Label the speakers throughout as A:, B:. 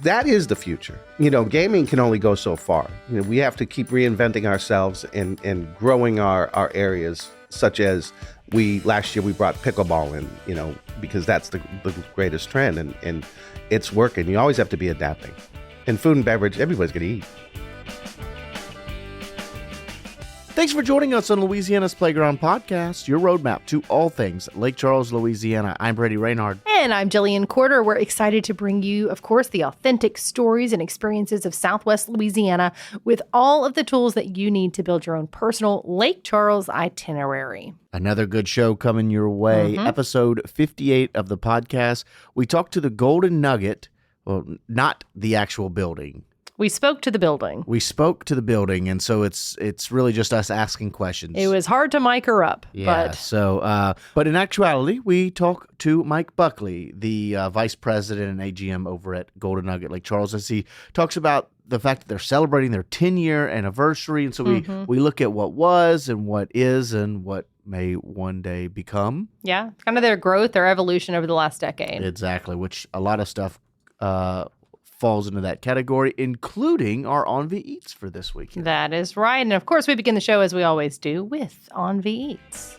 A: that is the future. Gaming can only go so far. We have to keep reinventing ourselves and growing our areas, such as last year we brought pickleball in, because that's the greatest trend, and it's working. You always have to be adapting. And food and beverage, everybody's going to eat.
B: Thanks for joining us on Louisiana's Playground Podcast, your roadmap to all things Lake Charles, Louisiana. I'm Brady Reynard.
C: And I'm Jillian Corder. We're excited to bring you, of course, the authentic stories and experiences of Southwest Louisiana with all of the tools that you need to build your own personal Lake Charles itinerary.
B: Another good show coming your way. Episode 58 of the podcast. We talked to the Golden Nugget, well, not the actual building.
C: We spoke to the building. And so it's really just us asking questions. It was hard to mic her up.
B: Yeah, but in actuality, we talk to Mike Buckley, the vice president and AGM over at Golden Nugget Lake Charles, as he talks about the fact that they're celebrating their 10-year anniversary. And so we look at what was and what is and what may one day become.
C: Yeah, kind of their growth, their evolution over the last decade.
B: Exactly, which a lot of stuff falls into that category, including our On-V Eats for this week.
C: That is right. And of course, we begin the show as we always do with On-V Eats.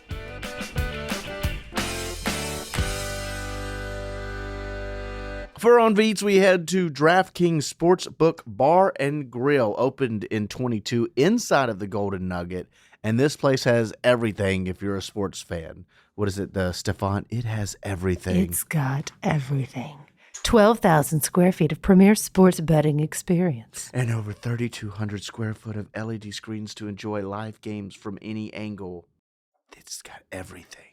B: For On-V Eats, we head to Draftkings Sports Bar Grill, opened in 22 inside of the Golden Nugget. And this place has everything if you're a sports fan. What is it, Stefan? It has everything.
C: It's got everything. 12,000 square feet of premier sports betting experience.
B: And over 3,200 square foot of LED screens to enjoy live games from any angle. It's got everything.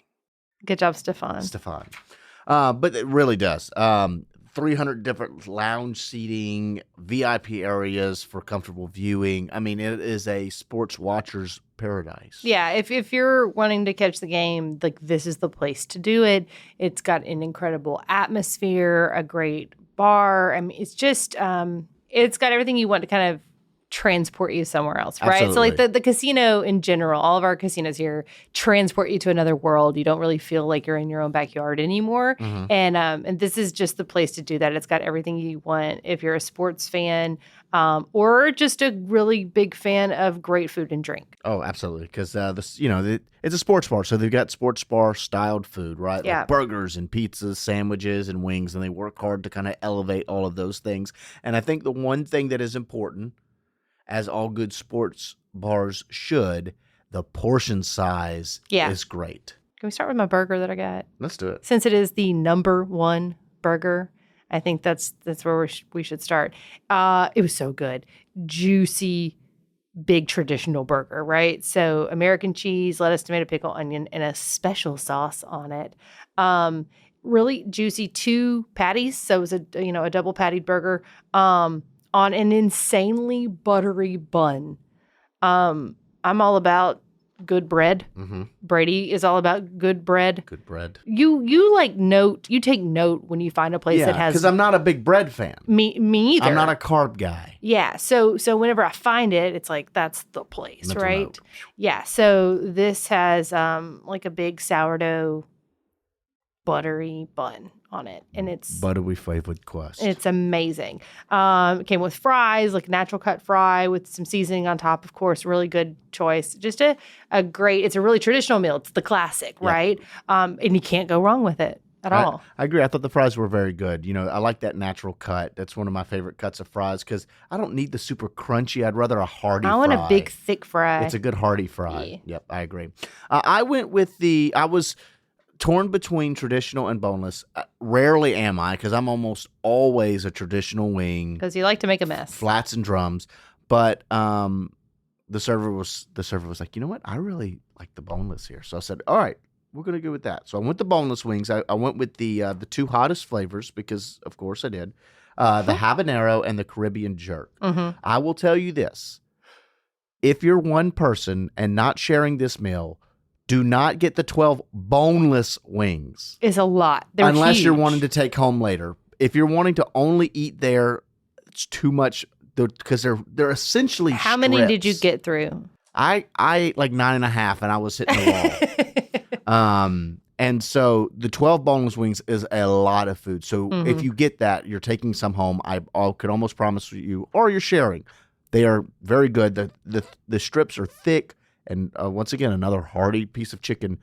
C: Good job, Stefan.
B: But it really does. 300 different lounge seating, VIP areas for comfortable viewing. I mean, it is a sports watcher's paradise.
C: Yeah, if you're wanting to catch the game, like, this is the place to do it. It's got an incredible atmosphere, a great bar. I mean, it's just it's got everything you want to kind of transport you somewhere else, right?
B: Absolutely.
C: So like the casino in general, all of our casinos here transport you to another world. You don't really feel like you're in your own backyard anymore. And this is just the place to do that. It's got everything you want if you're a sports fan or just a really big fan of great food and drink.
B: Oh, absolutely. Because it's a sports bar, so they've got sports bar styled food, right?
C: Yeah.
B: Like burgers and pizzas, sandwiches and wings, and they work hard to kind of elevate all of those things. And I think the one thing that is important, as all good sports bars should, the portion size is great.
C: Can we start with my burger that I got?
B: Let's do it.
C: Since it is the number one burger, I think that's where we should start. It was so good. Juicy, big traditional burger, right? So American cheese, lettuce, tomato, pickle, onion, and a special sauce on it. Really juicy 2 patties. So it was a double pattied burger. On an insanely buttery bun. I'm all about good bread. Brady is all about good bread.
B: Good bread.
C: You take note when you find a place that has.
B: Because I'm not a big bread fan.
C: Me either.
B: I'm not a carb guy.
C: Yeah. So whenever I find it, it's like, that's the place,
B: Mental
C: right?
B: note.
C: Yeah. So this has like a big sourdough buttery bun on it, and it's
B: buttery flavored crust.
C: It's amazing. It came with fries, like natural cut fry with some seasoning on top, of course. Really good choice. Just a great. It's a really traditional meal. It's the classic, right? And you can't go wrong with it at all.
B: I agree. I thought the fries were very good. I like that natural cut. That's one of my favorite cuts of fries because I don't need the super crunchy. I'd rather a hearty fry.
C: I want a big, thick fry.
B: It's a good hearty fry.
C: Yeah.
B: Yep, I agree. I went with I was torn between traditional and boneless. Rarely am I, because I'm almost always a traditional wing.
C: Because you like to make a mess. Flats
B: and drums. But the server was like, you know what? I really like the boneless here. So I said, all right, we're going to go with that. So I went the boneless wings. I went with the 2 hottest flavors because, of course, I did. The habanero and the Caribbean jerk. I will tell you this. If you're one person and not sharing this meal, do not get the 12 boneless wings.
C: It's a lot. They're
B: unless
C: huge.
B: You're wanting to take home later. If you're wanting to only eat there, it's too much because they're essentially
C: How
B: strips.
C: many did you get through?
B: I like 9.5, and I was hitting the wall. And so the 12 boneless wings is a lot of food. So if you get that, you're taking some home. I could almost promise you, or you're sharing. They are very good. The strips are thick, and once again, another hearty piece of chicken.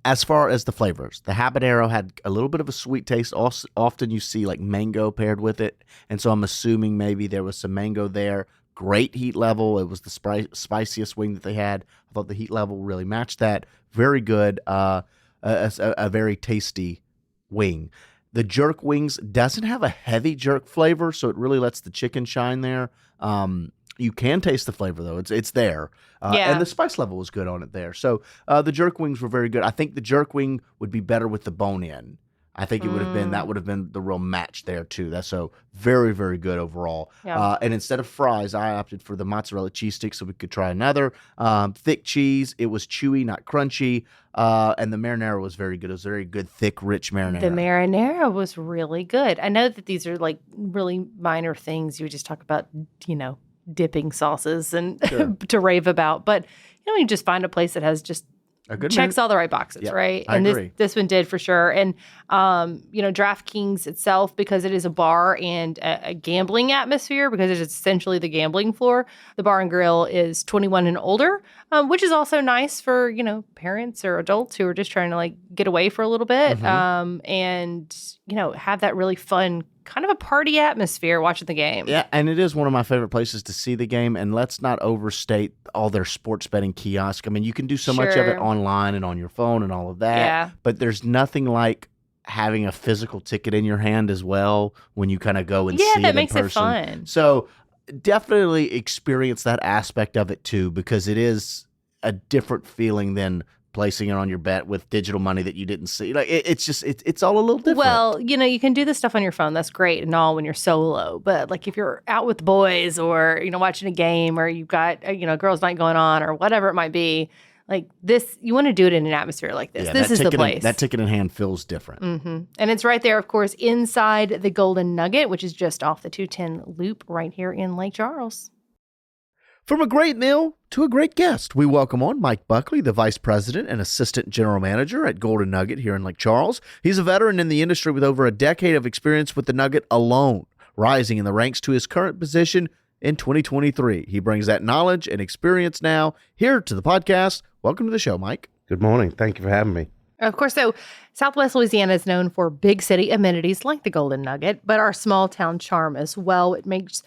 B: As far as the flavors, the habanero had a little bit of a sweet taste. Also, often you see like mango paired with it, and so I'm assuming maybe there was some mango there. Great heat level. It was the spiciest wing that they had. I thought the heat level really matched that. Very good. A very tasty wing. The jerk wings doesn't have a heavy jerk flavor, so it really lets the chicken shine there. You can taste the flavor, though. It's there. And the spice level was good on it there. So the jerk wings were very good. I think the jerk wing would be better with the bone in. I think it would have been the real match there, too. That's so very, very good overall. Yeah. And instead of fries, I opted for the mozzarella cheese stick so we could try another. Thick cheese. It was chewy, not crunchy. And the marinara was very good. It was very good, thick, rich marinara.
C: The marinara was really good. I know that these are like really minor things. You would just talk about, dipping sauces and to rave about. But, you just find a place that has just checks all the right boxes, right?
B: I agree.
C: This one did for sure. And, DraftKings itself, because it is a bar and a gambling atmosphere, because it is essentially the gambling floor, the bar and grill is 21 and older, which is also nice for, parents or adults who are just trying to like get away for a little bit and, have that really fun kind of a party atmosphere watching the game.
B: Yeah, and it is one of my favorite places to see the game. And let's not overstate all their sports betting kiosks. I mean, you can do so much of it online and on your phone and all of that. Yeah. But there's nothing like having a physical ticket in your hand as well when you kind of go and see it in person. Yeah, that makes it fun. So definitely experience that aspect of it too, because it is a different feeling than placing it on your bet with digital money that you didn't see. Like it's all a little different.
C: Well, you can do this stuff on your phone. That's great and all when you're solo. But like if you're out with the boys or, watching a game or you've got, girls' night going on or whatever it might be, like this, you want to do it in an atmosphere like this. Yeah, this is the place.
B: That ticket in hand feels different.
C: Mm-hmm. And it's right there, of course, inside the Golden Nugget, which is just off the 210 loop right here in Lake Charles.
B: From a great meal to a great guest, we welcome on Mike Buckley, the Vice President and Assistant General Manager at Golden Nugget here in Lake Charles. He's a veteran in the industry with over a decade of experience with the Nugget alone, rising in the ranks to his current position in 2023. He brings that knowledge and experience now here to the podcast. Welcome to the show, Mike.
A: Good morning. Thank you for having me.
C: Of course, so Southwest Louisiana is known for big city amenities like the Golden Nugget, but our small town charm as well. It makes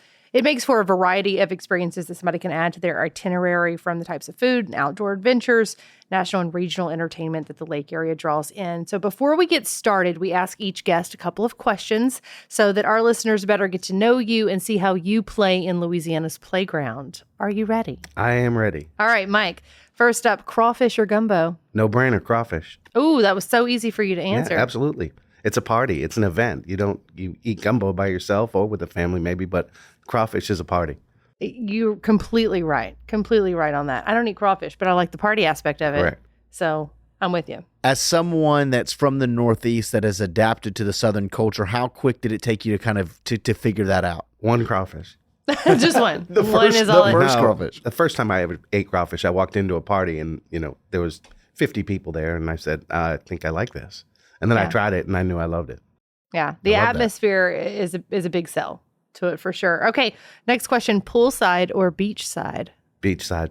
C: for a variety of experiences that somebody can add to their itinerary, from the types of food and outdoor adventures, national and regional entertainment that the lake area draws in. So before we get started, we ask each guest a couple of questions so that our listeners better get to know you and see how you play in Louisiana's playground. Are you ready?
A: I am ready.
C: All right, Mike. First up, crawfish or gumbo?
A: No brainer, crawfish.
C: Ooh, that was so easy for you to answer.
A: Yeah, absolutely. It's a party. It's an event. You eat gumbo by yourself or with a family maybe, but crawfish is a party.
C: You're completely right. Completely right on that. I don't eat crawfish, but I like the party aspect of it.
A: Correct.
C: So I'm with you.
B: As someone that's from the Northeast that has adapted to the Southern culture, how quick did it take you to kind of to figure that out?
A: One crawfish.
C: Just one.
B: Crawfish.
A: The first time I ever ate crawfish, I walked into a party and, there was 50 people there and I said, I think I like this. And then I tried it and I knew I loved it.
C: Yeah. The atmosphere is a big sell to it for sure. Okay. Next question, poolside or beachside?
A: Beachside.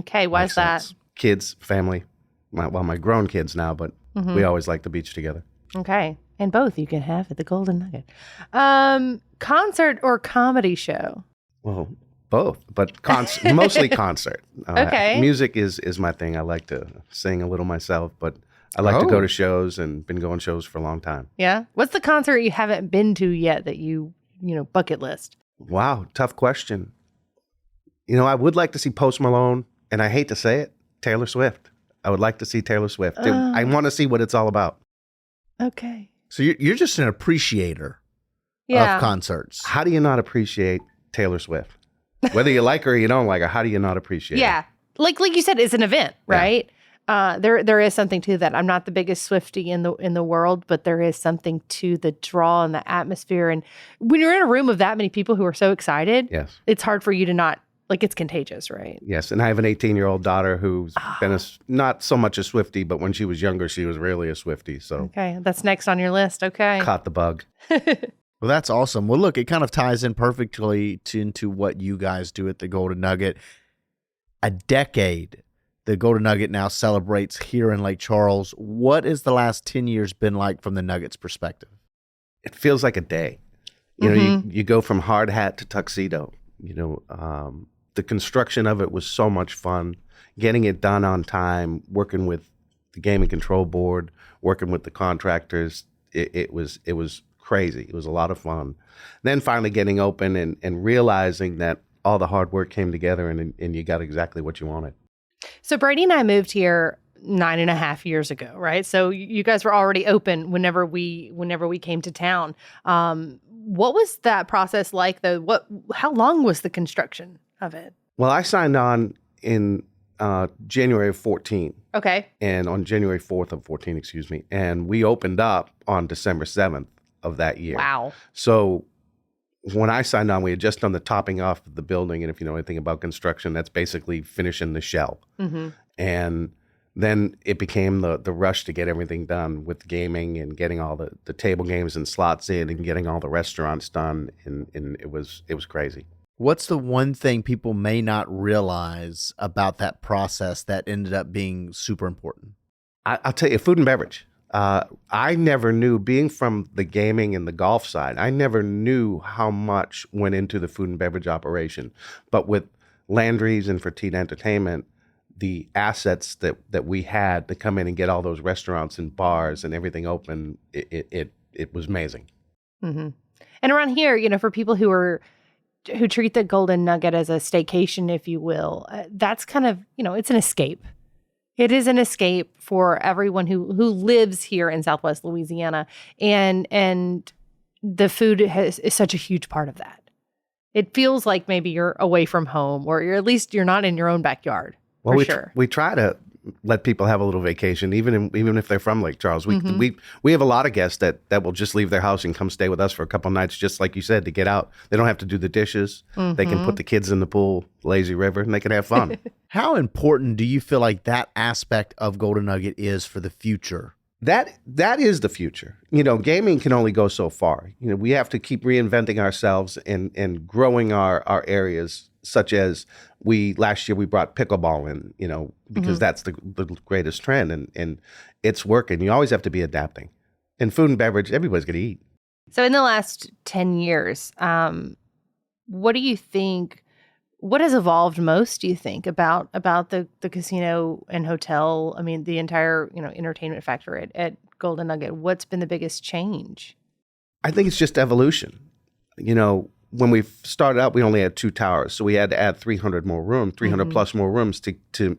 C: Okay. Why is that?
A: Kids, family. My grown kids now, but we always like the beach together.
C: Okay. And both you can have at the Golden Nugget. Concert or comedy show?
A: Well, both, but mostly concert.
C: Okay.
A: Music is my thing. I like to sing a little myself, but I like to go to shows and been going shows for a long time.
C: Yeah. What's the concert you haven't been to yet that you bucket list?
A: Wow. Tough question. I would like to see Post Malone, and I hate to say it, Taylor Swift. I would like to see Taylor Swift. I want to see what it's all about.
C: Okay.
B: So you're just an appreciator of concerts.
A: How do you not appreciate Taylor Swift? Whether you like her or you don't like her, how do you not appreciate her?
C: Yeah. Like you said, it's an event, right? Yeah. There is something to that. I'm not the biggest Swiftie in the world, but there is something to the draw and the atmosphere. And when you're in a room of that many people who are so excited,
A: yes,
C: it's hard for you to not like it's contagious, right?
A: Yes, and I have an 18-year-old daughter who's been not so much a Swiftie, but when she was younger, she was really a Swiftie. So
C: Okay, that's next on your list. Okay.
A: caught the bug.
B: Well, that's awesome. Well, look, it kind of ties in perfectly into what you guys do at the Golden Nugget. A decade, the Golden Nugget now celebrates here in Lake Charles. What has the last 10 years been like from the Nuggets' perspective?
A: It feels like a day. You know, you go from hard hat to tuxedo. You know, the construction of it was so much fun. Getting it done on time, working with the gaming control board, working with the contractors. It was crazy. It was a lot of fun. Then finally getting open and realizing that all the hard work came together and you got exactly what you wanted.
C: So Brady and I moved here 9.5 years ago, right? So you guys were already open whenever we came to town. What was that process like though? How long was the construction of it?
A: Well, I signed on in January of 14.
C: Okay.
A: And on January 4th of 14, excuse me. And we opened up on December 7th of that year.
C: Wow.
A: So when I signed on, we had just done the topping off of the building. And if you know anything about construction, that's basically finishing the shell. Mm-hmm. And then it became the rush to get everything done with gaming and getting all the table games and slots in and getting all the restaurants done. And it was crazy.
B: What's the one thing people may not realize about that process that ended up being super important?
A: I'll tell you, food and beverage. I never knew, being from the gaming and the golf side, I never knew how much went into the food and beverage operation. But with Landry's and Fertitta Entertainment, the assets that we had to come in and get all those restaurants and bars and everything open, it was amazing.
C: Mm-hmm. And around here, you know, for people who treat the Golden Nugget as a staycation, if you will, that's kind of, you know, it's an escape. It is an escape for everyone who lives here in Southwest Louisiana, and the food is such a huge part of that. It feels like maybe you're away from home, or at least you're not in your own backyard.
A: Well,
C: sure.
A: We try to let people have a little vacation, even if they're from Lake Charles. We have a lot of guests that will just leave their house and come stay with us for a couple of nights, just like you said, to get out. They don't have to do the dishes. They can put the kids in the pool, lazy river, and they can have fun.
B: How important do you feel like that aspect of Golden Nugget is for the future?
A: That is the future. You know, gaming can only go so far. You know, we have to keep reinventing ourselves and growing our areas, such as last year we brought pickleball in, you know, because that's the greatest trend, and it's working. You always have to be adapting. And food and beverage, everybody's going to eat.
C: So in the last 10 years, what do you think, what has evolved most, do you think, about the casino and hotel? I mean, the entire, you know, entertainment factor at Golden Nugget. What's been the biggest change?
A: I think it's just evolution. You know, when we started out, we only had 2 towers, so we had to add 300 more rooms, 300 plus more rooms to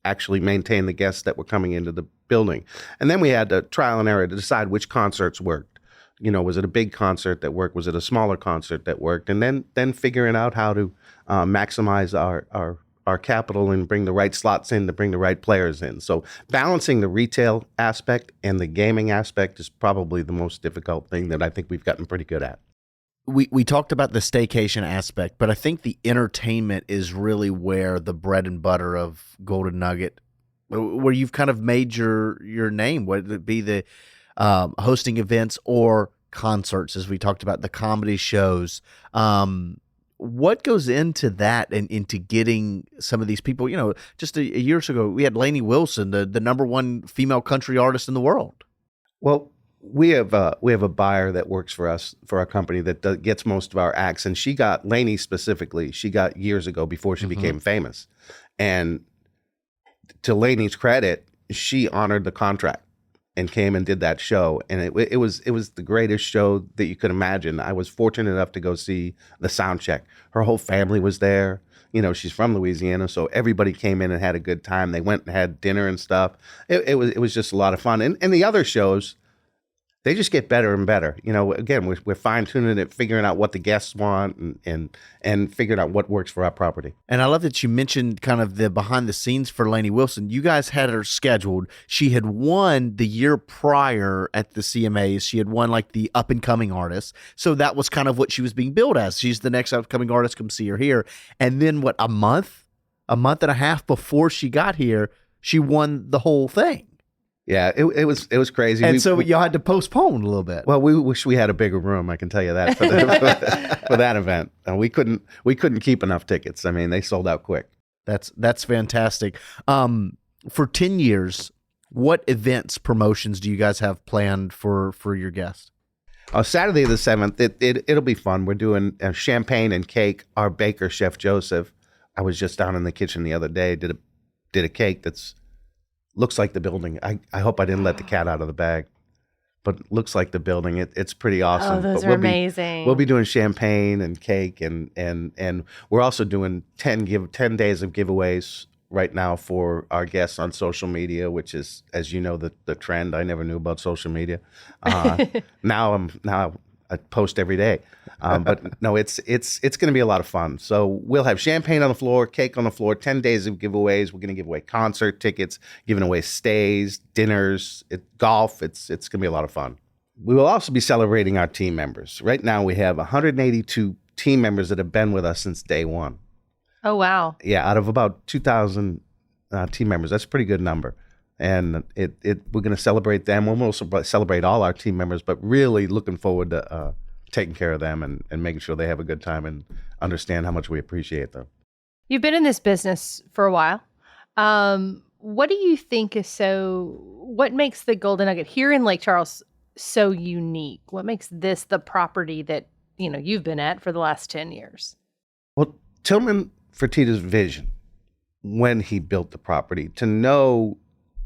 A: actually maintain the guests that were coming into the building. And then we had to trial and error to decide which concerts worked. You know, was it a big concert that worked? Was it a smaller concert that worked? And then figuring out how to maximize our capital and bring the right slots in to bring the right players in. So balancing the retail aspect and the gaming aspect is probably the most difficult thing that I think we've gotten pretty good at.
B: We talked about the staycation aspect, but I think the entertainment is really where the bread and butter of Golden Nugget, where you've kind of made your name, whether it be the hosting events or concerts, as we talked about, the comedy shows. What goes into that and into getting some of these people? You know, just a year ago, we had Lainey Wilson, the number one female country artist in the world.
A: Well, we have a buyer that works for us, for our company, that gets most of our acts, and Lainey specifically, she got years ago before she became famous. And to Lainey's credit, she honored the contract and came and did that show, and it was the greatest show that you could imagine. I was fortunate enough to go see the sound check. Her whole family was there. You know, she's from Louisiana, so everybody came in and had a good time. They went and had dinner and stuff. It was just a lot of fun. And the other shows, they just get better and better. Again, we're fine tuning it, figuring out what the guests want, and figuring out what works for our property.
B: And I love that you mentioned kind of the behind the scenes for Lainey Wilson. You guys had her scheduled. She had won the year prior at the CMAs. She had won like the up and coming artist. So that was kind of what she was being billed as. She's the next upcoming artist. Come see her here. And then a month and a half before she got here, she won the whole thing.
A: Yeah, it was crazy.
B: And so y'all had to postpone a little bit.
A: Well, we wish we had a bigger room. I can tell you that for that event. And we couldn't keep enough tickets. I mean, they sold out quick.
B: That's fantastic. For 10 years, what events, promotions do you guys have planned for your guests?
A: Saturday the 7th, it'll be fun. We're doing champagne and cake. Our baker, Chef Joseph, I was just down in the kitchen the other day, did a cake that's looks like the building. I hope I didn't let the cat out of the bag, but looks like the building. It's pretty awesome.
C: Oh, those
A: but
C: are amazing.
A: We'll be doing champagne and cake, and we're also doing 10 days of giveaways right now for our guests on social media, which is, as you know, the trend. I never knew about social media. Now I post every day. But no, it's going to be a lot of fun. So we'll have champagne on the floor, cake on the floor, 10 days of giveaways. We're going to give away concert tickets, giving away stays, dinners, golf. It's going to be a lot of fun. We will also be celebrating our team members. Right now we have 182 team members that have been with us since day one.
C: Oh, wow.
A: Yeah, out of about 2,000 team members. That's a pretty good number. And we're going to celebrate them. We'll also celebrate all our team members, but really looking forward to taking care of them and making sure they have a good time and understand how much we appreciate them.
C: You've been in this business for a while. What do you think what makes the Golden Nugget here in Lake Charles so unique? What makes this the property that, you've been at for the last 10 years?
A: Well, Tillman Fertitta's vision when he built the property, to know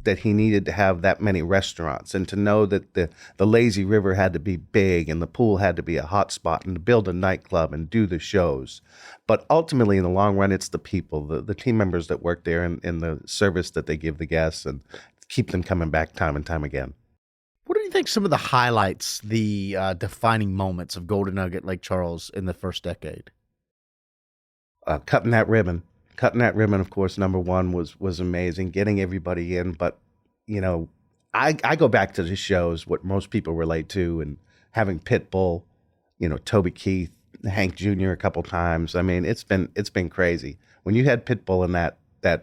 A: that he needed to have that many restaurants, and to know that the lazy river had to be big and the pool had to be a hot spot, and to build a nightclub and do the shows. But ultimately, in the long run, it's the people, the team members that work there, and the service that they give the guests and keep them coming back time and time again.
B: What do you think some of the highlights, the defining moments of Golden Nugget Lake Charles in the first decade?
A: Cutting that ribbon, of course, number one was amazing, getting everybody in. But, I go back to the shows, what most people relate to, and having Pitbull, Toby Keith, Hank Jr. a couple times. I mean, it's been crazy. When you had Pitbull in that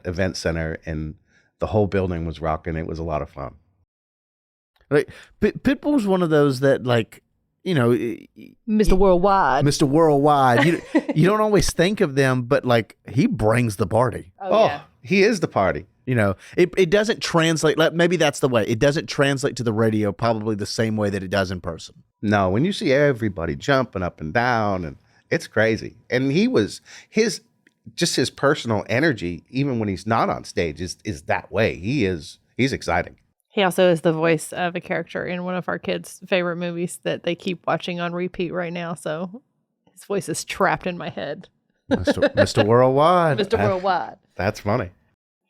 A: event center and the whole building was rocking, it was a lot of fun.
B: Like Pitbull's one of those that, like,
C: Mr. Worldwide.
B: Mr. Worldwide. You don't always think of them, but like he brings the party.
C: Oh, yeah.
A: He is the party.
B: It doesn't translate. Maybe that's the way. It doesn't translate to the radio probably the same way that it does in person.
A: No, when you see everybody jumping up and down, and it's crazy. And his personal energy, even when he's not on stage, is that way. He's exciting.
C: He also is the voice of a character in one of our kids' favorite movies that they keep watching on repeat right now. So his voice is trapped in my head.
B: Mr. Worldwide.
C: Mr. Worldwide.
A: That's funny.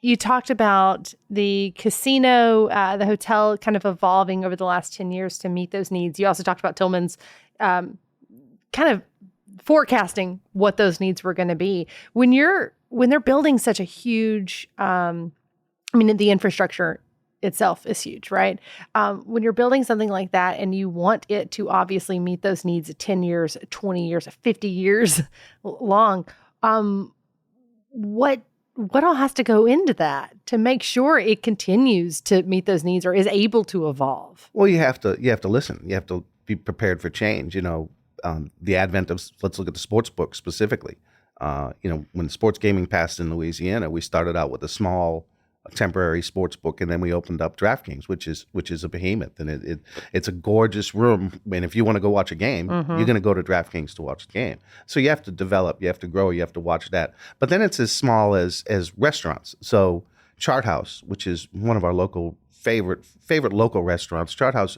C: You talked about the casino, the hotel kind of evolving over the last 10 years to meet those needs. You also talked about Tillman's kind of forecasting what those needs were going to be. When they're building such a huge, the infrastructure itself is huge, right? When you're building something like that and you want it to obviously meet those needs at 10 years, 20 years, 50 years long, what all has to go into that to make sure it continues to meet those needs or is able to evolve?
A: Well, you have to listen. You have to be prepared for change. The advent of, let's look at the sports book specifically. When sports gaming passed in Louisiana, we started out with a small temporary sports book, and then we opened up Draftkings, which is a behemoth, and it's a gorgeous room. And if you want to go watch a game, you're going to go to Draftkings to watch the game. So you have to develop, you have to grow, you have to watch that. But then it's as small as restaurants. So Chart House, which is one of our local favorite local restaurants, Chart House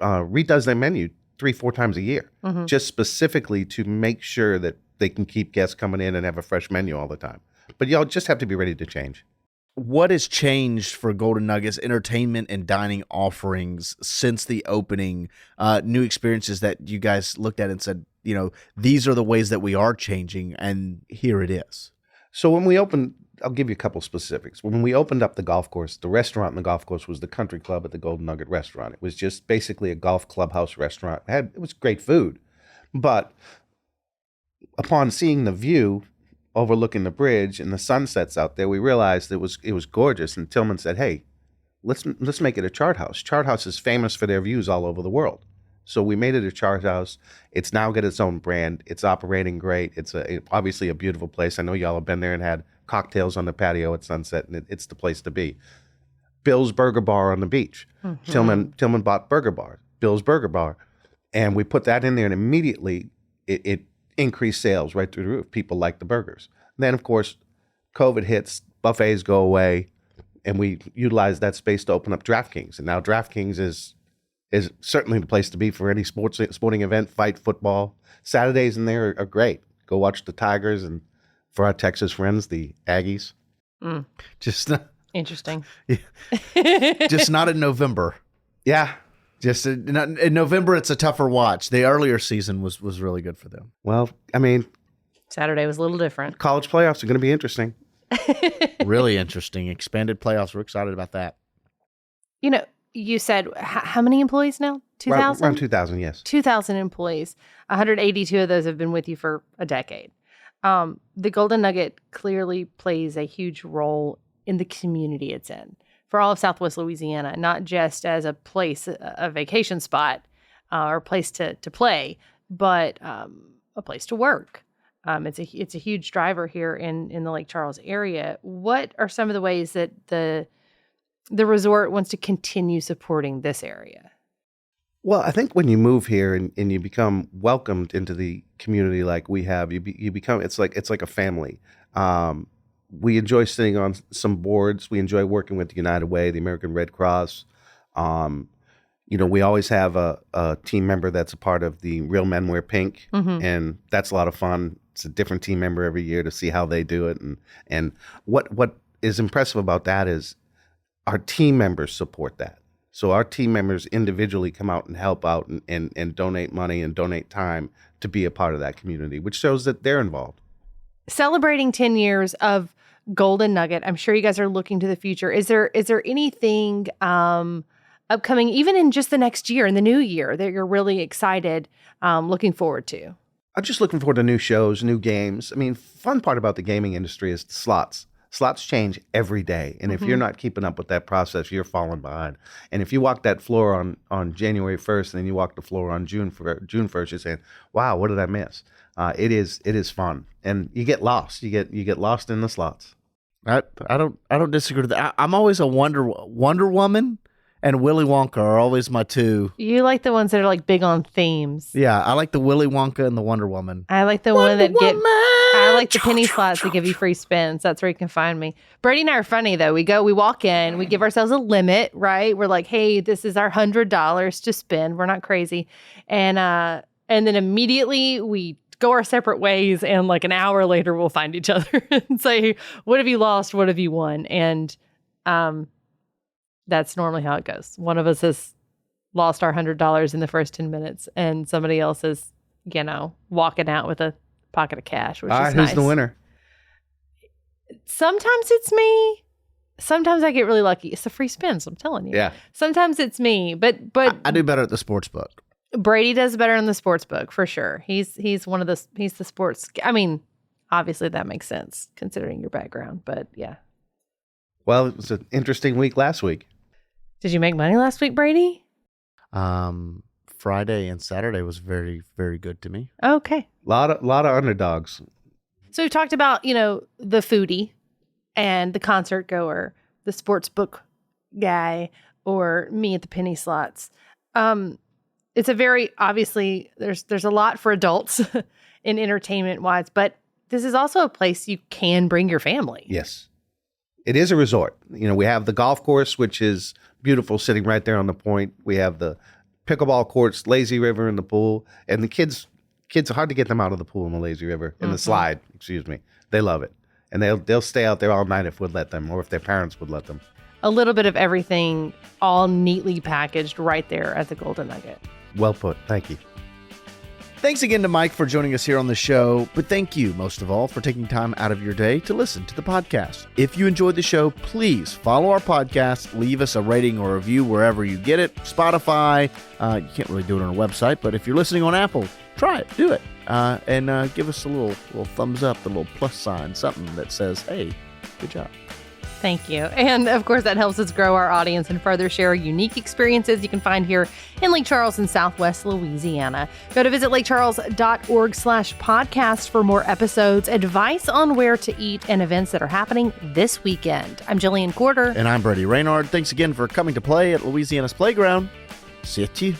A: redoes their menu 3-4 times a year, just specifically to make sure that they can keep guests coming in and have a fresh menu all the time. But y'all just have to be ready to change.
B: what has changed for Golden Nuggets entertainment and dining offerings since the opening? New experiences that you guys looked at and said, these are the ways that we are changing, and here it is.
A: So when we opened, I'll give you a couple specifics. When we opened up the golf course, the restaurant in the golf course was the Country Club at the Golden Nugget restaurant. It was just basically a golf clubhouse restaurant. It was great food. But upon seeing the view overlooking the bridge and the sunsets out there, we realized it was gorgeous. And Tillman said, "Hey, let's make it a chart house. Chart House is famous for their views all over the world." So we made it a chart house. It's now got its own brand. It's operating great. It's obviously a beautiful place. I know y'all have been there and had cocktails on the patio at sunset, and it's the place to be. Bill's Burger Bar on the beach. Mm-hmm. Tillman bought Burger Bar, Bill's Burger Bar, and we put that in there, and immediately it increased sales right through the roof. People like the burgers. Then, of course, COVID hits, buffets go away, and we utilize that space to open up Draftkings. And now Draftkings is certainly the place to be for any sporting event, fight, football. Saturdays in there are great. Go watch the Tigers, and for our Texas friends, the Aggies. Just
C: interesting.
B: Just not in November.
A: Yeah.
B: Just in November, it's a tougher watch. The earlier season was really good for them.
A: Well, I mean,
C: Saturday was a little different.
A: College playoffs are going to be interesting.
B: Really interesting. Expanded playoffs. We're excited about that.
C: You said how many employees now? 2,000?
A: Around 2,000, yes.
C: 2,000 employees. 182 of those have been with you for a decade. The Golden Nugget clearly plays a huge role in the community it's in for all of Southwest Louisiana, not just as a place, a vacation spot or a place to play, but a place to work. It's a huge driver here in the Lake Charles area. What are some of the ways that the resort wants to continue supporting this area?
A: Well, I think when you move here and you become welcomed into the community like we have, you become it's like a family. We enjoy sitting on some boards. We enjoy working with the United Way, the American Red Cross. We always have a team member that's a part of the Real Men Wear Pink, and that's a lot of fun. It's a different team member every year to see how they do it. And what is impressive about that is our team members support that. So our team members individually come out and help out and donate money and donate time to be a part of that community, which shows that they're involved.
C: Celebrating 10 years of Golden Nugget, I'm sure you guys are looking to the future. Is there anything upcoming, even in just the next year, in the new year, that you're really excited, looking forward to?
A: I'm just looking forward to new shows, new games. I mean, fun part about the gaming industry is the slots. Slots change every day. And if you're not keeping up with that process, you're falling behind. And if you walk that floor on January 1st and then you walk the floor on June 1st, you're saying, wow, what did I miss? It is fun. And you get lost. You get lost in the slots.
B: I don't disagree with that. I'm always a Wonder Woman and Willy Wonka are always my two.
C: You like the ones that are like big on themes.
B: Yeah, I like the Willy Wonka and the Wonder Woman.
C: I like the one that I like the penny slots that give you free spins. That's where you can find me. Brady and I are funny though. We walk in, we give ourselves a limit, right? We're like, hey, this is our $100 to spend. We're not crazy, and then immediately we go our separate ways, and like an hour later we'll find each other and say, what have you lost? What have you won? And that's normally how it goes. One of us has lost our $100 in the first 10 minutes, and somebody else is, walking out with a pocket of cash, which is nice.
A: Who's the winner?
C: Sometimes it's me. Sometimes I get really lucky. It's the free spins, I'm telling you.
A: Yeah.
C: Sometimes it's me, but
B: I do better at the sports book.
C: Brady does better in the sports book for sure. He's the sports. I mean, obviously that makes sense considering your background, but yeah.
A: Well, it was an interesting week last week.
C: Did you make money last week, Brady?
B: Friday and Saturday was very, very good to me.
C: Okay.
A: Lot of underdogs.
C: So we've talked about, the foodie and the concert goer, the sports book guy, or me at the penny slots. It's a very, obviously, there's a lot for adults in entertainment wise, but this is also a place you can bring your family.
A: Yes. It is a resort. We have the golf course, which is beautiful, sitting right there on the point. We have the pickleball courts, lazy river, and the pool. And the kids are hard to get them out of the pool in the lazy river, in the slide, excuse me. They love it. and they'll stay out there all night if we'd let them, or if their parents would let them.
C: A little bit of everything, all neatly packaged right there at the Golden Nugget.
A: Well put. Thank you.
B: Thanks again to Mike for joining us here on the show, but thank you most of all for taking time out of your day to listen to the podcast. If you enjoyed the show, please follow our podcast, leave us a rating or review wherever you get it. Spotify, you can't really do it on our website, but if you're listening on Apple, try it, do it, and give us a little thumbs up, a little plus sign, something that says, hey, good job.
C: Thank you. And of course, that helps us grow our audience and further share unique experiences you can find here in Lake Charles in Southwest Louisiana. Go to visit lakecharles.org/podcast for more episodes, advice on where to eat, and events that are happening this weekend. I'm Jillian Corder.
B: And I'm Brady Raynard. Thanks again for coming to play at Louisiana's Playground. See you.